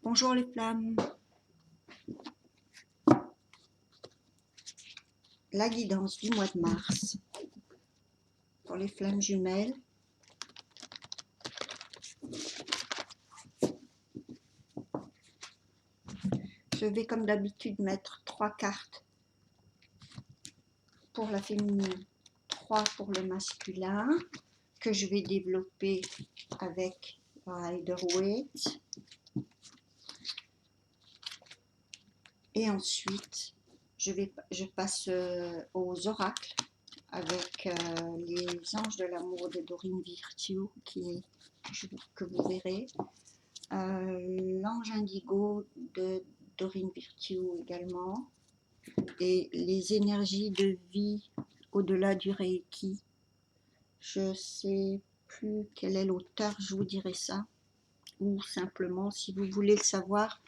Bonjour les flammes, la guidance du mois de mars pour les flammes jumelles. Je vais comme d'habitude mettre 3 cartes pour la féminine, 3 pour le masculin, que je vais développer avec Rider-Waite. Et ensuite, je passe aux oracles avec les anges de l'amour de Dorine Virtue que vous verrez. L'ange indigo de Dorine Virtue également. Et les énergies de vie au-delà du Reiki. Je ne sais plus quel est l'auteur, je vous dirai ça. Ou simplement, si vous voulez le savoir,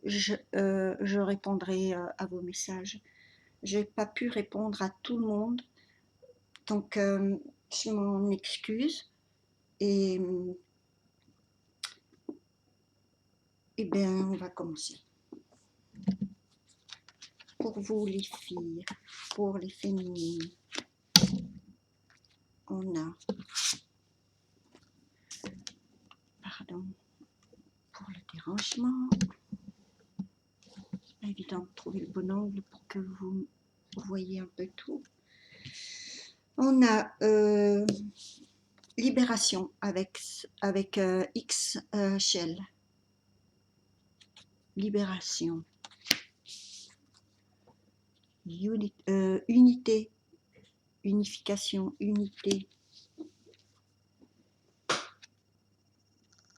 je répondrai à vos messages. Je n'ai pas pu répondre à tout le monde, donc je m'en excuse. Et bien, on va commencer. Pour vous les filles, pour les féminines, on a, pardon pour le dérangement, pas évident de trouver le bon angle pour que vous voyez un peu tout. On a libération avec X Shell. Libération. Unité. Unification, unité.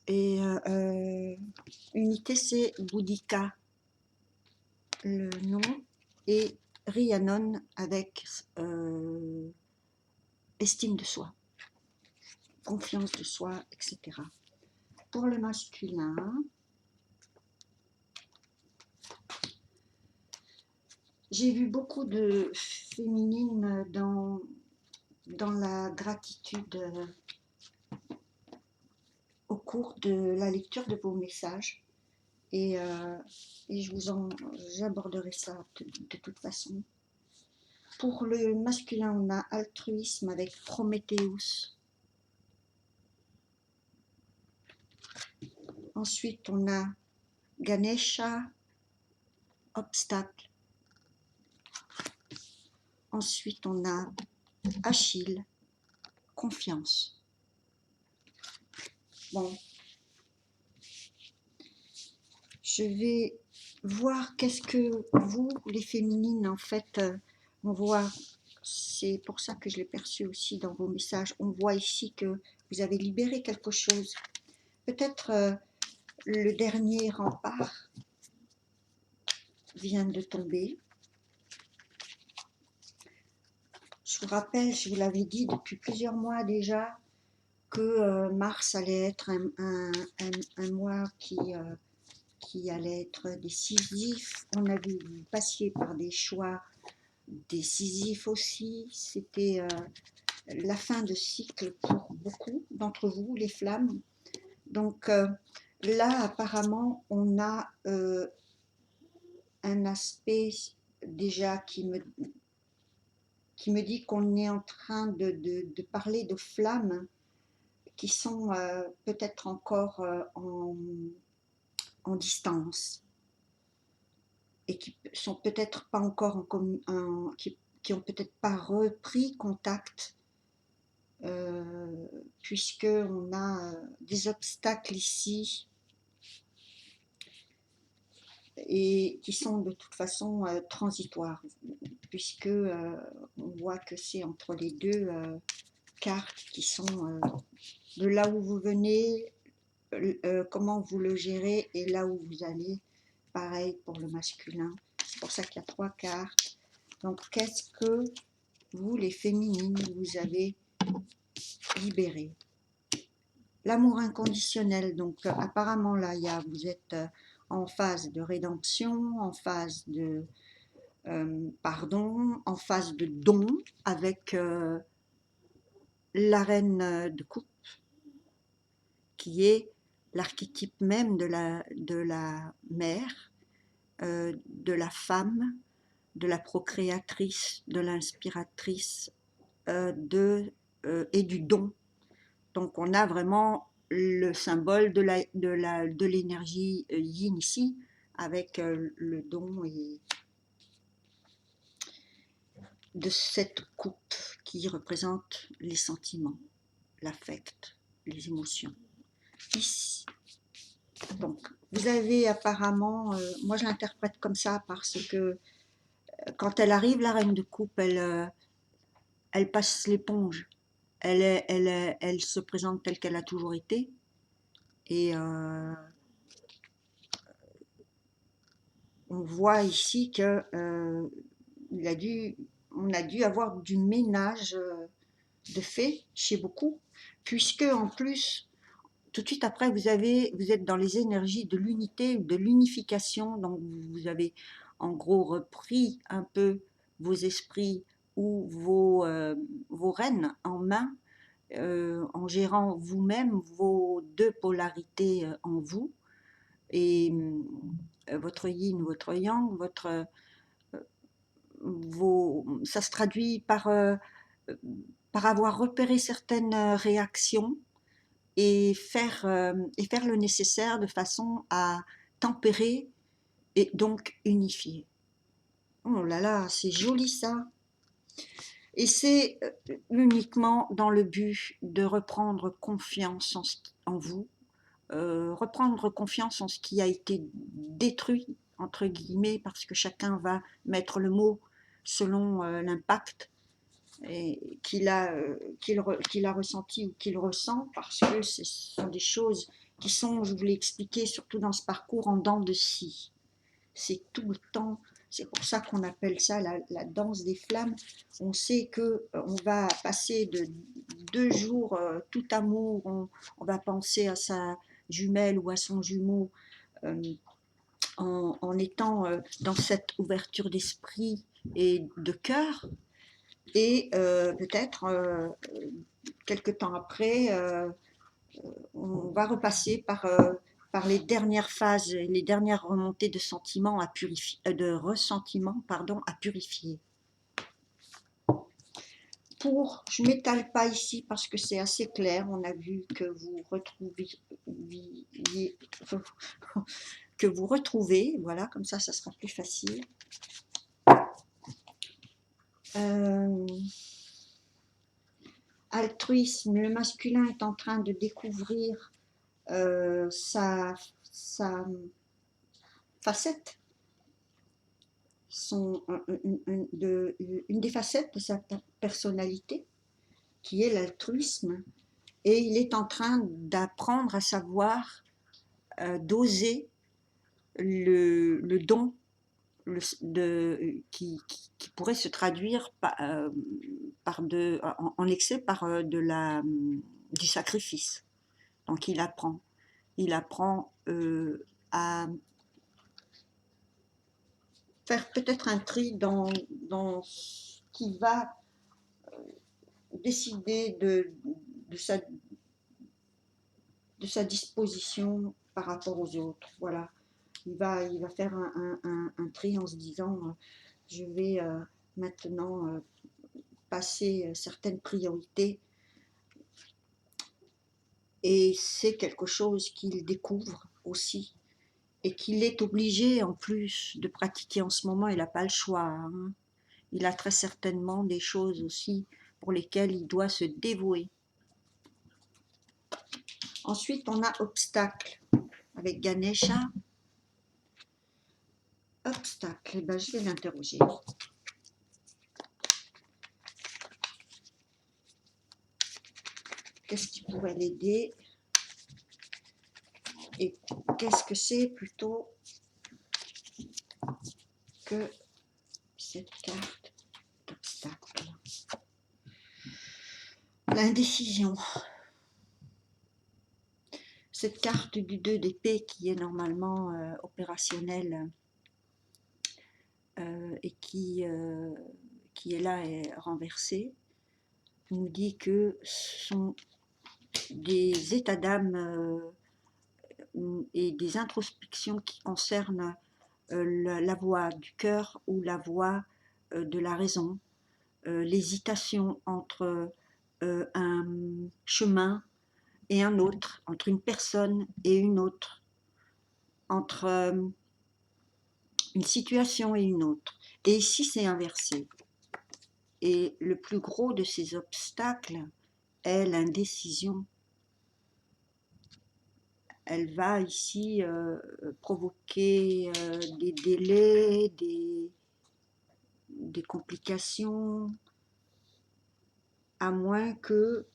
Et unité, c'est Bouddhika, le nom. Et Rhiannon avec estime de soi, confiance de soi, etc. Pour le masculin, j'ai vu beaucoup de féminines dans la gratitude au cours de la lecture de vos messages et j'aborderai ça de toute façon. Pour le masculin, on a altruisme avec Prométhéeus. Ensuite, on a Ganesha, obstacle. Ensuite, on a Achille, confiance. Bon, je vais voir qu'est-ce que vous, les féminines, en fait, on voit. C'est pour ça que je l'ai perçu aussi dans vos messages. On voit ici que vous avez libéré quelque chose. Peut-être le dernier rempart vient de tomber. Je vous rappelle, je vous l'avais dit depuis plusieurs mois déjà, que mars allait être un mois qui allait être décisif. On a vu que vous passiez par des choix décisifs aussi. C'était la fin de cycle pour beaucoup d'entre vous, les flammes. Donc là, apparemment, on a un aspect déjà qui me dit qu'on est en train de parler de flammes qui sont peut-être encore en distance et qui sont peut-être pas encore qui ont peut-être pas repris contact puisque on a des obstacles ici et qui sont de toute façon transitoires puisque on voit que c'est entre les deux cartes qui sont de là où vous venez, comment vous le gérez et là où vous allez. Pareil pour le masculin, c'est pour ça qu'il y a 3 cartes. Donc qu'est-ce que vous, les féminines, vous avez libéré? L'amour inconditionnel, donc apparemment là, vous êtes en phase de rédemption, en phase de pardon, en phase de don avec la reine de coupe qui est l'archétype même de la mère, de la femme, de la procréatrice, de l'inspiratrice, et du don. Donc on a vraiment le symbole de l'énergie yin ici, avec le don et de cette coupe qui représente les sentiments, l'affect, les émotions. Ici, donc, vous avez apparemment, moi je l'interprète comme ça parce que quand elle arrive, la reine de coupe, elle passe l'éponge. Elle se présente telle qu'elle a toujours été. Et on voit ici que on a dû avoir du ménage de fait chez beaucoup, puisque en plus, tout de suite après, vous êtes dans les énergies de l'unité ou de l'unification, donc vous avez en gros repris un peu vos esprits ou vos rênes en main, en gérant vous-même vos deux polarités en vous, et votre yin, votre yang, ça se traduit par avoir repéré certaines réactions et faire le nécessaire de façon à tempérer et donc unifier. Oh là là, c'est joli ça. Et c'est uniquement dans le but de reprendre confiance en vous, reprendre confiance en ce qui a été détruit, entre guillemets, parce que chacun va mettre le mot selon l'impact qu'il a ressenti ou qu'il ressent, parce que ce sont des choses qui sont, je vous l'ai expliqué, surtout dans ce parcours, en dents de scie. C'est tout le temps, c'est pour ça qu'on appelle ça la danse des flammes. On sait qu'on va passer de 2 jours tout amour, on va penser à sa jumelle ou à son jumeau, en étant dans cette ouverture d'esprit et de cœur, et peut-être quelque temps après, on va repasser par les dernières phases, les dernières remontées de sentiments à purifier, de ressentiments, pardon, à purifier. Je ne m'étale pas ici parce que c'est assez clair. On a vu que vous retrouvez, voilà, comme ça sera plus facile. Altruisme, le masculin est en train de découvrir sa facette, une des facettes de sa personnalité, qui est l'altruisme, et il est en train d'apprendre à savoir doser le don qui pourrait se traduire en excès par du sacrifice. Donc il apprend à faire peut-être un tri dans ce qui va décider de sa disposition par rapport aux autres. Voilà. Il va faire un tri en se disant je vais maintenant passer certaines priorités, et c'est quelque chose qu'il découvre aussi et qu'il est obligé en plus de pratiquer en ce moment. Il n'a pas le choix, hein. Il a très certainement des choses aussi pour lesquelles il doit se dévouer. Ensuite, on a obstacle avec Ganesha. Obstacle, eh ben, je vais l'interroger. Qu'est-ce qui pourrait l'aider? Et qu'est-ce que c'est plutôt que cette carte d'obstacle? L'indécision. Cette carte du 2 d'épée qui est normalement opérationnelle et qui est là et renversée, nous dit que ce sont des états d'âme et des introspections qui concernent la voie du cœur ou la voie de la raison, l'hésitation entre un chemin et un autre, entre une personne et une autre, entre une situation et une autre. Et ici, c'est inversé. Et le plus gros de ces obstacles est l'indécision. Elle va ici provoquer des délais, des complications, à moins que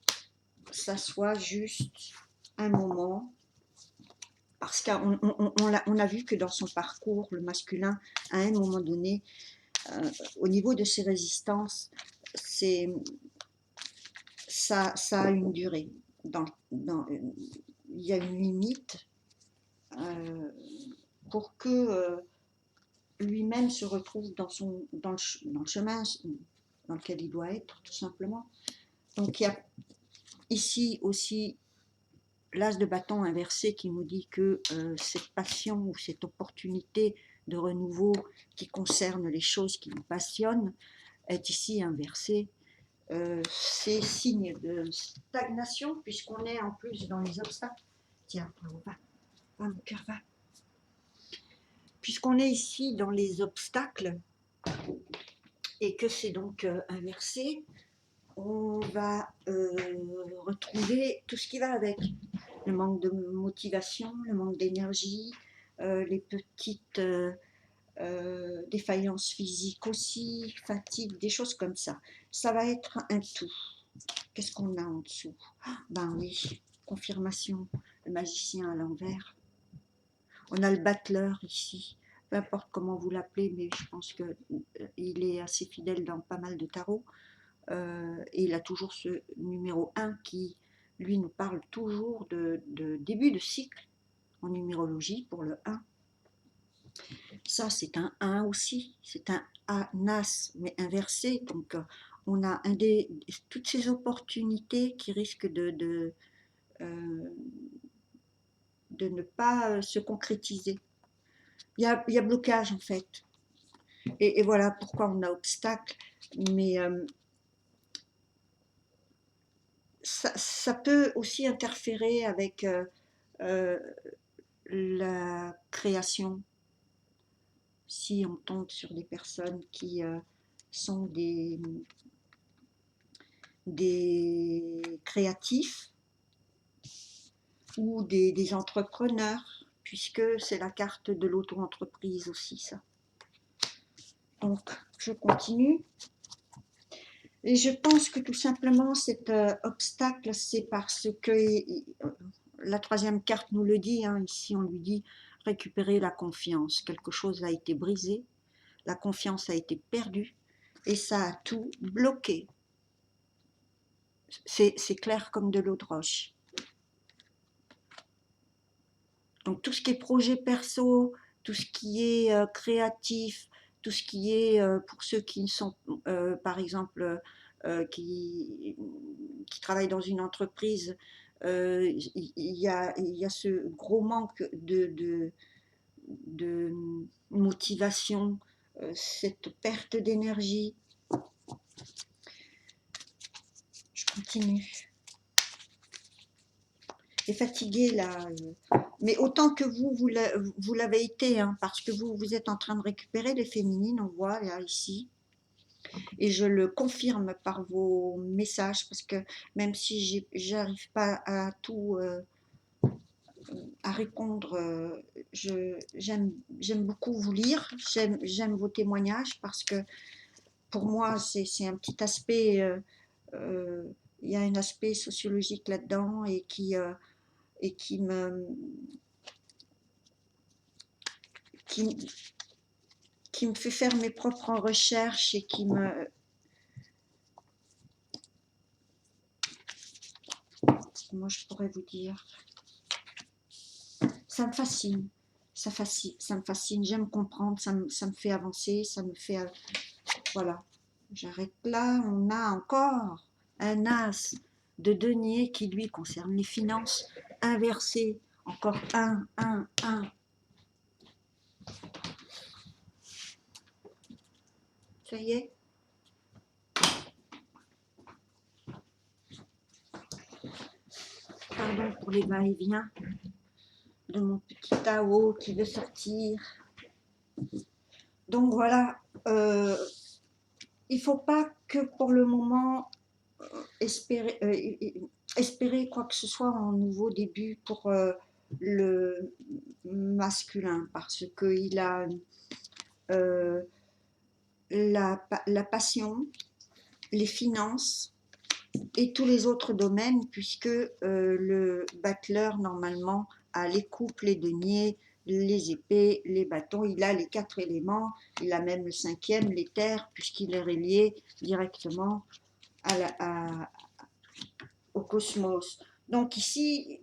ça soit juste un moment. Parce qu'on a vu que dans son parcours, le masculin, à un moment donné, au niveau de ses résistances, ça a une durée. Il y a une limite pour que lui-même se retrouve dans le chemin dans lequel il doit être, tout simplement. Donc il y a ici aussi l'as de bâton inversé qui nous dit que cette passion ou cette opportunité de renouveau qui concerne les choses qui nous passionnent est ici inversée. C'est signe de stagnation puisqu'on est en plus dans les obstacles. Tiens, va, mon cœur, va. Puisqu'on est ici dans les obstacles et que c'est donc inversé, on va retrouver tout ce qui va avec. Le manque de motivation, le manque d'énergie, les petites défaillances physiques aussi, fatigue, des choses comme ça. Ça va être un tout. Qu'est-ce qu'on a en dessous? Ben oui, confirmation, le magicien à l'envers. On a le battleur ici, peu importe comment vous l'appelez, mais je pense qu'il est assez fidèle dans pas mal de tarots. Et il a toujours ce numéro 1 qui, lui, nous parle toujours de début de cycle en numérologie pour le 1. Ça, c'est un 1 aussi, c'est un As, mais inversé. Donc, on a toutes ces opportunités qui risquent de ne pas se concrétiser. Il y a blocage, en fait. Et voilà pourquoi on a obstacle. Mais ça peut aussi interférer avec la création. Si on tombe sur des personnes qui sont des créatifs ou des entrepreneurs, puisque c'est la carte de l'auto-entreprise aussi, ça. Donc, je continue. Et je pense que tout simplement, cet obstacle, c'est parce que la troisième carte nous le dit, hein, ici on lui dit récupérer la confiance. Quelque chose a été brisé, la confiance a été perdue et ça a tout bloqué. C'est clair comme de l'eau de roche. Donc tout ce qui est projet perso, tout ce qui est créatif, tout ce qui est pour ceux qui sont, par exemple, qui travaillent dans une entreprise, il y a ce gros manque de motivation, cette perte d'énergie. Je continue. Et fatigué là, mais autant que vous l'avez été, hein, parce que vous êtes en train de récupérer les féminines, on voit là ici, et je le confirme par vos messages, parce que même si j'arrive pas à tout à répondre, j'aime beaucoup vous lire, j'aime vos témoignages, parce que pour moi c'est un petit aspect, il y a un aspect sociologique là-dedans et qui qui me fait faire mes propres recherches et comment je pourrais vous dire, ça me fascine, ça me fascine, j'aime comprendre, ça me fait avancer, ça me fait, voilà, j'arrête là. On a encore un as de denier qui lui concerne les finances, inversé Encore un. Ça y est. Pardon pour les va-et-vient de mon petit Tao qui veut sortir. Donc voilà, il ne faut pas que pour le moment espérer quoi que ce soit en nouveau début pour le masculin, parce qu'il a la passion, les finances et tous les autres domaines, puisque le battleur normalement a les coupes, les deniers, les épées, les bâtons, il a les 4 éléments, il a même le 5e, l'éther, puisqu'il est relié directement au cosmos. Donc ici,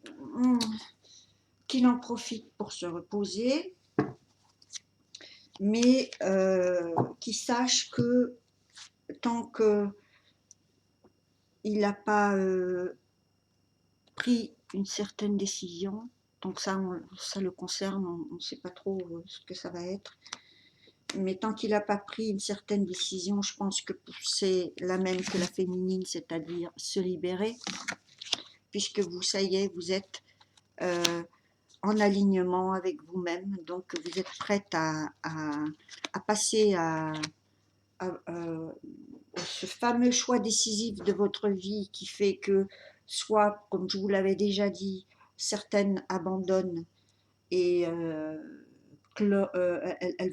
qu'il en profite pour se reposer, mais qu'il sache que tant qu'il n'a pas pris une certaine décision, donc ça le concerne, on ne sait pas trop ce que ça va être, mais tant qu'il n'a pas pris une certaine décision, je pense que c'est la même que la féminine, c'est-à-dire se libérer, puisque vous, ça y est, vous êtes en alignement avec vous-même, donc vous êtes prête à passer à ce fameux choix décisif de votre vie qui fait que soit, comme je vous l'avais déjà dit, certaines abandonnent et elles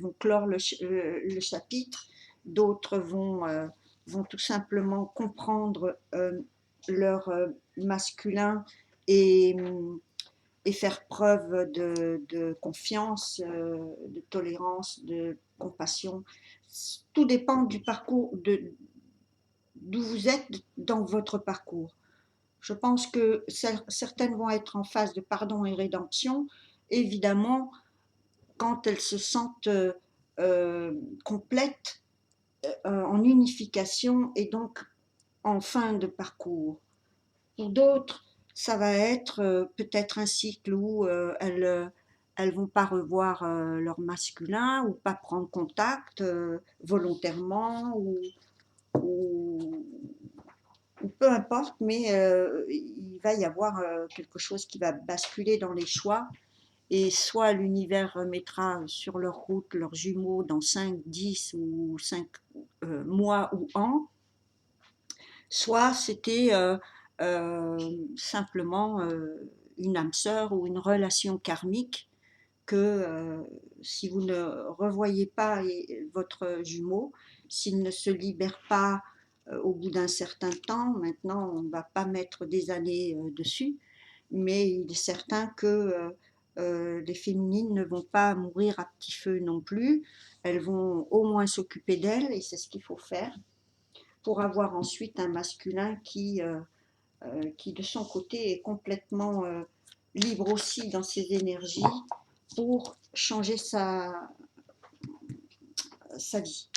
vont clore le chapitre, d'autres vont tout simplement comprendre leur masculin et faire preuve de confiance, de tolérance, de compassion. Tout dépend du parcours, d'où vous êtes dans votre parcours. Je pense que certaines vont être en phase de pardon et rédemption, évidemment, quand elles se sentent complètes, en unification et donc en fin de parcours. Pour d'autres, ça va être peut-être un cycle où elles vont pas revoir leur masculin ou pas prendre contact volontairement ou peu importe, mais il va y avoir quelque chose qui va basculer dans les choix et soit l'univers mettra sur leur route leurs jumeaux dans 5, 10 ou 5 mois ou ans, soit c'était simplement une âme sœur ou une relation karmique que si vous ne revoyez pas votre jumeau, s'il ne se libère pas au bout d'un certain temps, maintenant on ne va pas mettre des années dessus, mais il est certain que les féminines ne vont pas mourir à petit feu non plus, elles vont au moins s'occuper d'elles et c'est ce qu'il faut faire pour avoir ensuite un masculin qui de son côté est complètement libre aussi dans ses énergies pour changer sa vie.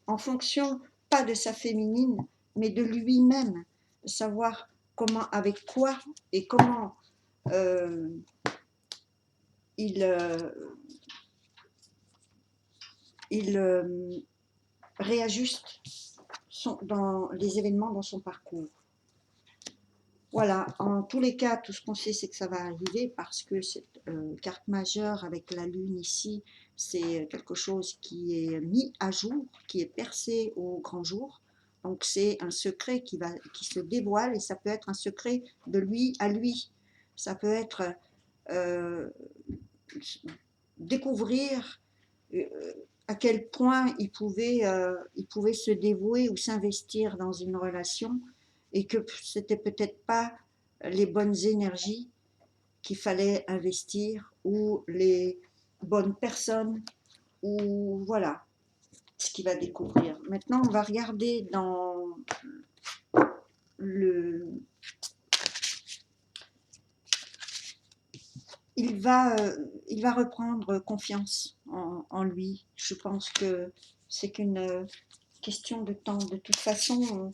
En fonction, pas de sa féminine, mais de lui-même, de savoir comment, avec quoi et comment il réajuste dans les événements dans son parcours. Voilà, en tous les cas, tout ce qu'on sait, c'est que ça va arriver parce que cette carte majeure avec la lune ici, c'est quelque chose qui est mis à jour, qui est percé au grand jour. Donc c'est un secret qui se dévoile et ça peut être un secret de lui à lui. Ça peut être découvrir à quel point il pouvait se dévouer ou s'investir dans une relation et que c'était peut-être pas les bonnes énergies qu'il fallait investir ou les bonnes personnes ou voilà ce qu'il va découvrir. Maintenant, on va regarder dans le... Il va reprendre confiance en lui. Je pense que c'est qu'une question de temps. De toute façon,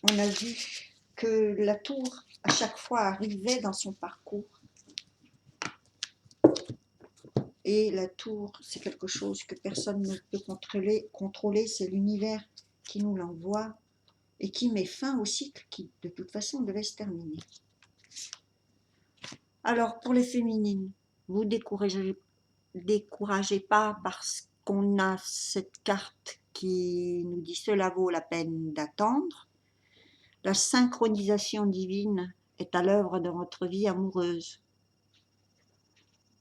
on a vu que la tour, à chaque fois, arrivait dans son parcours. Et la tour, c'est quelque chose que personne ne peut contrôler, c'est l'univers qui nous l'envoie et qui met fin au cycle qui, de toute façon, devait se terminer. Alors, pour les féminines, vous découragez pas parce qu'on a cette carte qui nous dit cela vaut la peine d'attendre. La synchronisation divine est à l'œuvre de votre vie amoureuse.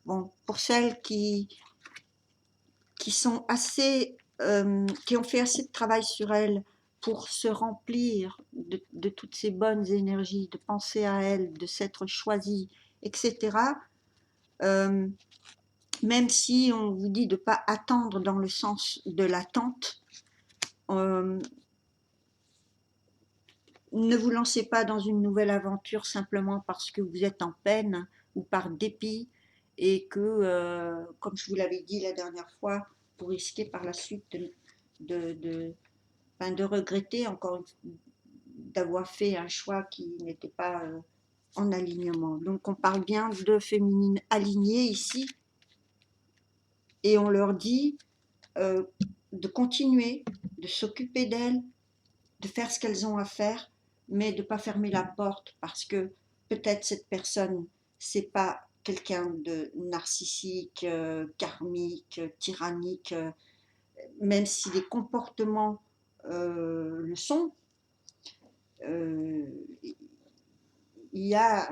Bon, pour celles qui sont assez, qui ont fait assez de travail sur elles pour se remplir de toutes ces bonnes énergies, de penser à elles, de s'être choisies, etc. Même si on vous dit de ne pas attendre dans le sens de l'attente, ne vous lancez pas dans une nouvelle aventure simplement parce que vous êtes en peine ou par dépit et que, comme je vous l'avais dit la dernière fois, vous risquez par la suite de regretter encore d'avoir fait un choix qui n'était pas en alignement. Donc on parle bien de féminines alignées ici et on leur dit de continuer, de s'occuper d'elles, de faire ce qu'elles ont à faire, mais de ne pas fermer la porte parce que peut-être cette personne, c'est pas quelqu'un de narcissique, karmique, tyrannique, même si les comportements le sont, il y a,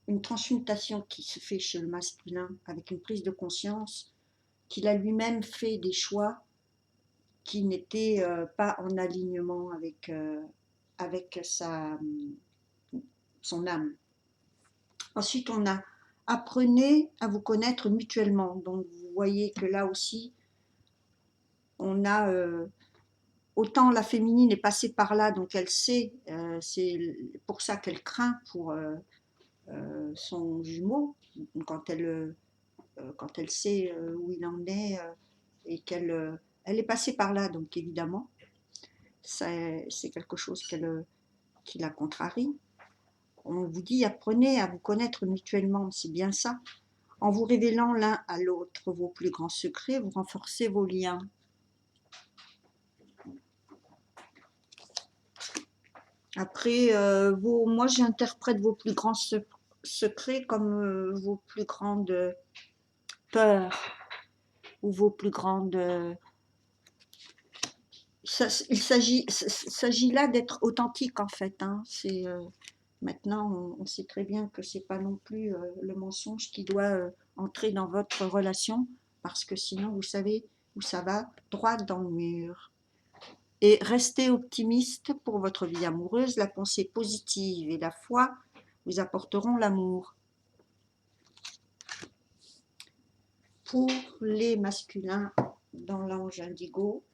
une transmutation qui se fait chez le masculin avec une prise de conscience qu'il a lui-même fait des choix qui n'étaient pas en alignement avec son âme. Ensuite, on a apprenez à vous connaître mutuellement. Donc, vous voyez que là aussi, on a autant la féminine est passée par là, donc elle sait, c'est pour ça qu'elle craint pour son jumeau, quand elle sait où il en est et qu'elle elle est passée par là, donc évidemment, c'est quelque chose qui la contrarie. On vous dit apprenez à vous connaître mutuellement, c'est bien ça. En vous révélant l'un à l'autre vos plus grands secrets, vous renforcez vos liens. Après, moi j'interprète vos plus grands secrets comme vos plus grandes peurs ou vos plus grandes... il s'agit là d'être authentique en fait. Hein. Maintenant, on sait très bien que c'est pas non plus le mensonge qui doit entrer dans votre relation parce que sinon vous savez où ça va, droit dans le mur. Et restez optimiste pour votre vie amoureuse, la pensée positive et la foi vous apporteront l'amour. Pour les masculins dans l'ange indigo,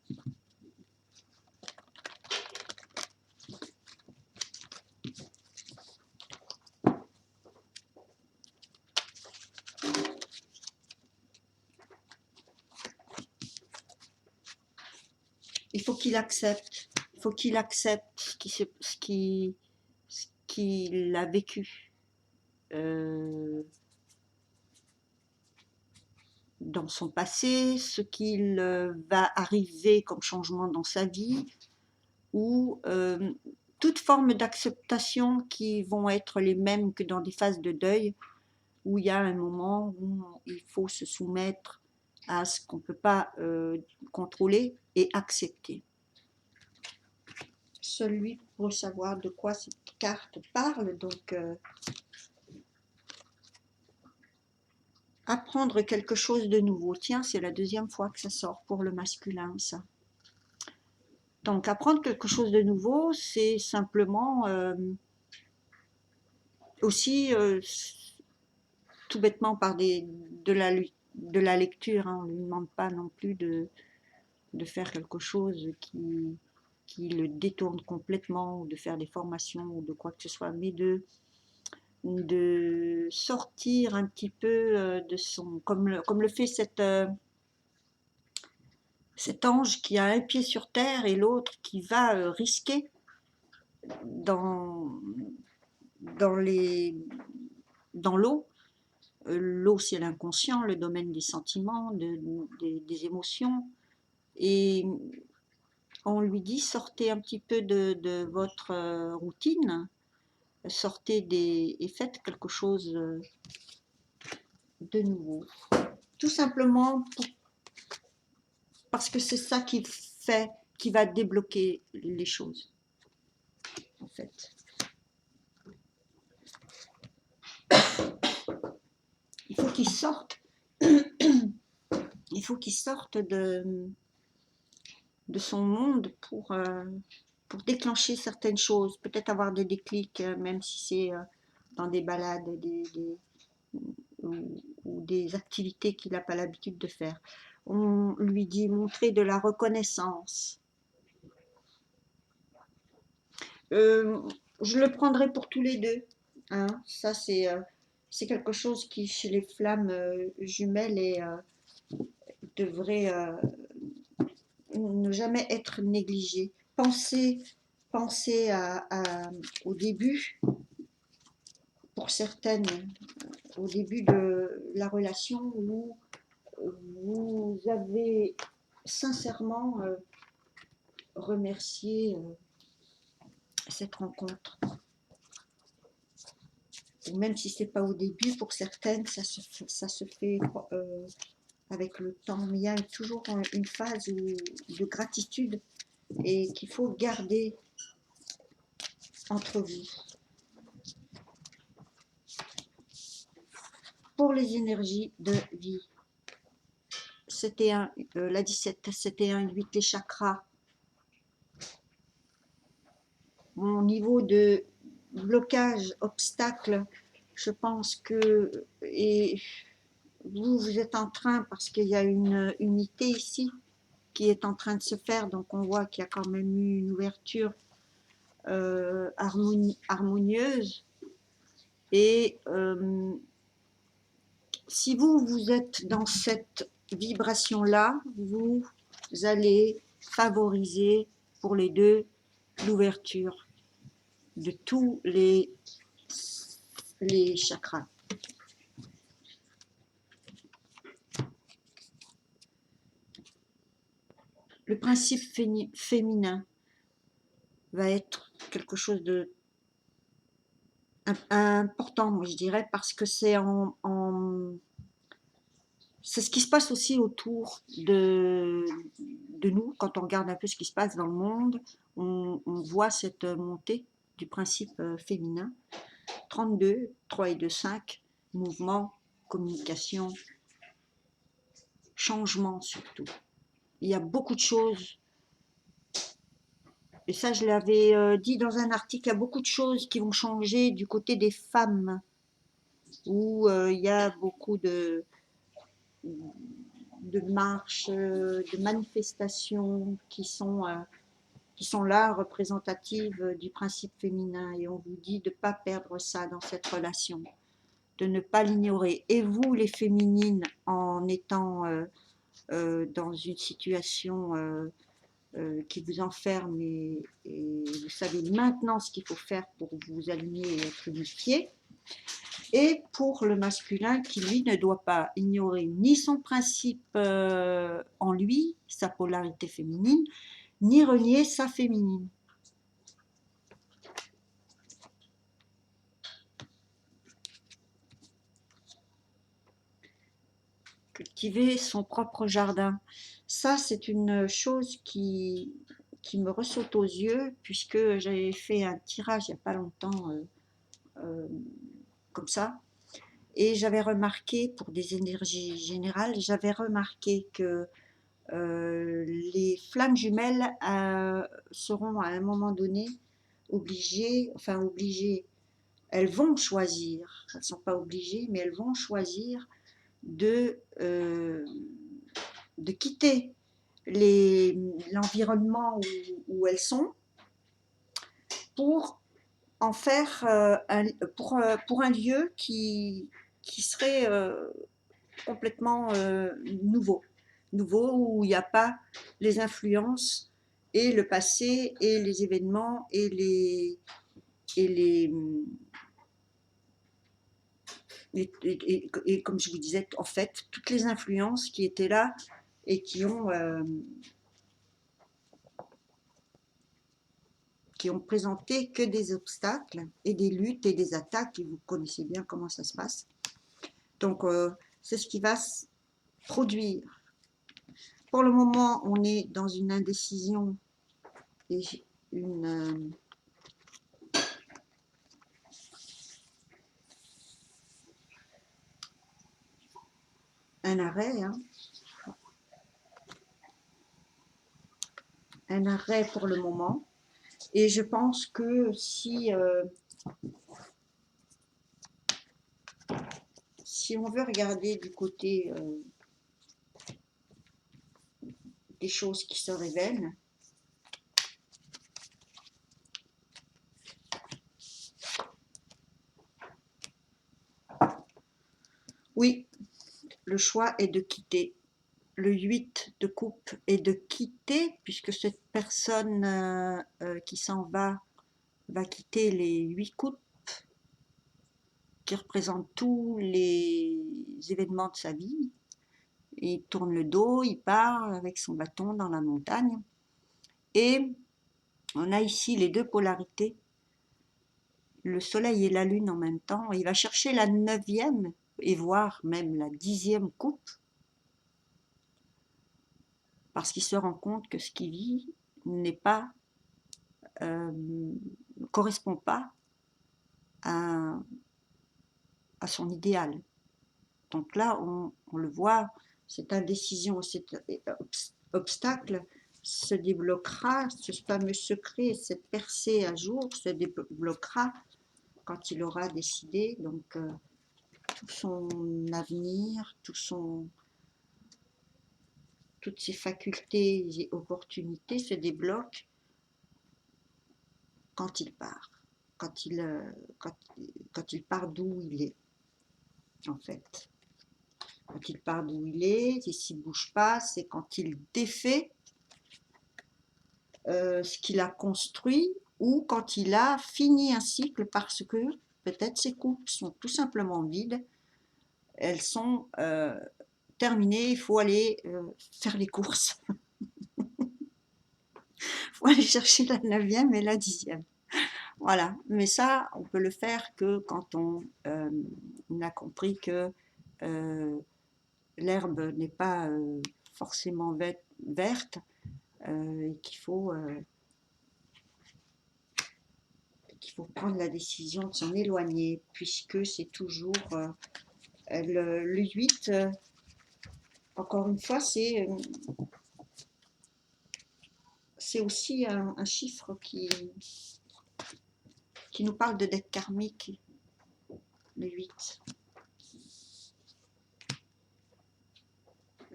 il faut qu'il accepte, ce qu'il a vécu dans son passé, ce qu'il va arriver comme changement dans sa vie, ou toute forme d'acceptation qui vont être les mêmes que dans des phases de deuil, où il y a un moment où il faut se soumettre à ce qu'on ne peut pas contrôler et accepter. Celui pour savoir de quoi cette carte parle, donc apprendre quelque chose de nouveau. Tiens, c'est la deuxième fois que ça sort pour le masculin, ça. Donc, apprendre quelque chose de nouveau, c'est simplement aussi tout bêtement par de la lecture. Hein. On ne lui demande pas non plus de faire quelque chose qui le détourne complètement, ou de faire des formations, ou de quoi que ce soit, mais de sortir un petit peu de son... Comme le fait cet ange qui a un pied sur terre et l'autre qui va risquer dans, dans l'eau. L'eau, c'est l'inconscient, le domaine des sentiments, des émotions. Et on lui dit, sortez un petit peu de votre routine, sortez et faites quelque chose de nouveau. Tout simplement parce que c'est ça qui va débloquer les choses, en fait. Il faut qu'il sorte, il faut qu'il sorte de son monde pour déclencher certaines choses, peut-être avoir des déclics, même si c'est dans des balades ou des activités qu'il n'a pas l'habitude de faire. On lui dit montrer de la reconnaissance. Je le prendrai pour tous les deux. Hein. Ça, c'est quelque chose qui, chez les flammes jumelles, devrait ne jamais être négligé. Pensez au début, pour certaines, au début de la relation où vous avez sincèrement remercié cette rencontre. Même si c'est pas au début, pour certaines, ça se fait avec le temps. Mais il y a toujours une phase de gratitude et qu'il faut garder entre vous. Pour les énergies de vie, c'était la 17, c'était un 8, les chakras. Mon niveau de blocage, obstacle, je pense que, et vous êtes en train, parce qu'il y a une unité ici qui est en train de se faire, donc on voit qu'il y a quand même eu une ouverture harmonieuse. Et si vous êtes dans cette vibration-là, vous allez favoriser pour les deux l'ouverture de tous les chakras. Le principe féminin va être quelque chose de important, moi je dirais, parce que c'est c'est ce qui se passe aussi autour de nous. Quand on regarde un peu ce qui se passe dans le monde, on voit cette montée du principe féminin. 32, 3 et 2, 5, mouvement, communication, changement surtout. Il y a beaucoup de choses, et ça je l'avais dit dans un article, il y a beaucoup de choses qui vont changer du côté des femmes, où il y a beaucoup de marches, de manifestations qui sont là, représentatives du principe féminin. Et on vous dit de ne pas perdre ça dans cette relation, de ne pas l'ignorer. Et vous, les féminines, en étant dans une situation qui vous enferme, et vous savez maintenant ce qu'il faut faire pour vous aligner et être unifié. Et pour le masculin qui, lui, ne doit pas ignorer ni son principe en lui, sa polarité féminine, ni renier sa féminine. Cultiver son propre jardin. Ça, c'est une chose qui me ressaute aux yeux, puisque j'avais fait un tirage il n'y a pas longtemps comme ça. Et j'avais remarqué, pour des énergies générales, j'avais remarqué que les flammes jumelles seront à un moment donné obligées, elles vont choisir, elles ne sont pas obligées, mais elles vont choisir de quitter l'environnement où elles sont pour en faire pour un lieu qui serait complètement nouveau. nouveau où il n'y a pas les influences et le passé et les événements et les et comme je vous disais, en fait, toutes les influences qui étaient là et qui ont présenté que des obstacles et des luttes et des attaques, et vous connaissez bien comment ça se passe. Donc, c'est ce qui va se produire. Pour le moment, on est dans une indécision et un arrêt, hein. Un arrêt pour le moment. Et je pense que si on veut regarder du côté des choses qui se révèlent, oui, le choix est de quitter. Le 8 de coupe est de quitter, puisque cette personne qui s'en va quitter les 8 coupes, qui représentent tous les événements de sa vie. Il tourne le dos, il part avec son bâton dans la montagne. Et on a ici les deux polarités, le soleil et la lune en même temps. Il va chercher la 9e et voire même la 10e coupe, parce qu'il se rend compte que ce qu'il vit n'est pas, correspond pas à son idéal. Donc là, on le voit, cette indécision, cet obstacle se débloquera, ce fameux secret, cette percée à jour se débloquera quand il aura décidé. Donc tout son avenir, toutes ses facultés et opportunités se débloquent quand il part, quand il part d'où il est, en fait. Quand il part d'où il est, et s'il ne bouge pas, c'est quand il défait ce qu'il a construit ou quand il a fini un cycle, parce que peut-être ses coupes sont tout simplement vides, elles sont terminées, il faut aller faire les courses. Il faut aller chercher la 9e et la 10e. Voilà, mais ça, on peut le faire que quand on a compris que l'herbe n'est pas forcément verte et qu'il faut prendre la décision de s'en éloigner, puisque c'est toujours le 8, encore une fois, c'est aussi un chiffre qui nous parle de dette karmique, le 8.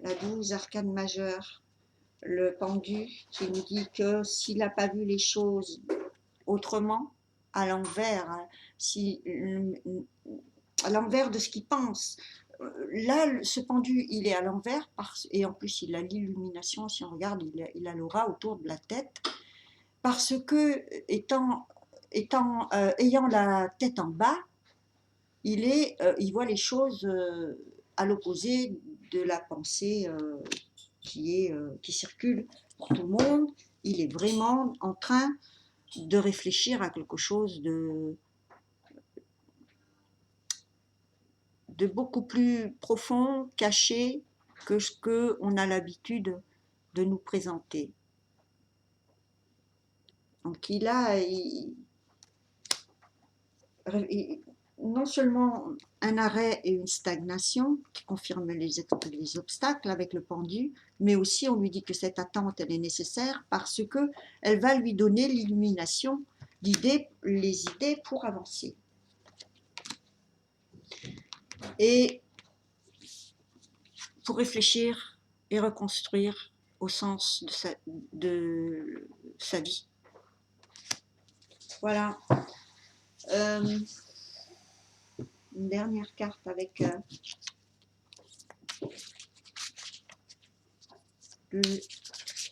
La 12, arcane majeure, le pendu qui nous dit que s'il n'a pas vu les choses autrement, à l'envers, à l'envers de ce qu'il pense. Là, ce pendu, il est à l'envers, et en plus, il a l'illumination, si on regarde, il a l'aura autour de la tête, parce que, ayant la tête en bas, il voit les choses à l'opposé de la pensée qui circule pour tout le monde. Il est vraiment en train de réfléchir à quelque chose de beaucoup plus profond, caché, que ce qu'on a l'habitude de nous présenter. Donc non seulement un arrêt et une stagnation qui confirment les obstacles avec le pendu, mais aussi on lui dit que cette attente elle est nécessaire parce que elle va lui donner l'illumination, les idées pour avancer. Et pour réfléchir et reconstruire au sens de sa vie. Voilà. Une dernière carte avec le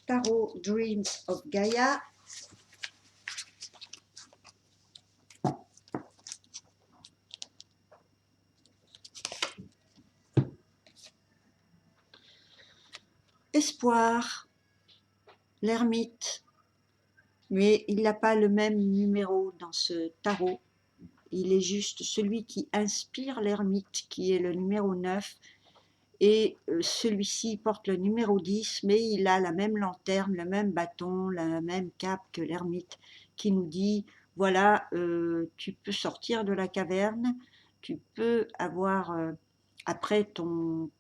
tarot Dreams of Gaia. Espoir, l'ermite, mais il n'a pas le même numéro dans ce tarot. Il est juste celui qui inspire l'ermite, qui est le numéro 9, et celui-ci porte le numéro 10, mais il a la même lanterne, le même bâton, la même cape que l'ermite, qui nous dit, voilà, tu peux sortir de la caverne, tu peux avoir, après ton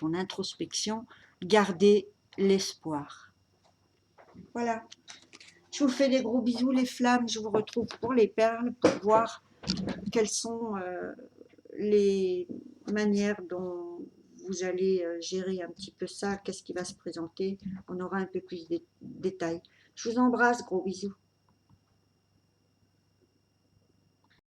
introspection, garder l'espoir. Voilà. Je vous fais des gros bisous les flammes, je vous retrouve pour les perles, pour voir quelles sont les manières dont vous allez gérer un petit peu ça, qu'est-ce qui va se présenter, on aura un peu plus de détails. Je vous embrasse, gros bisous.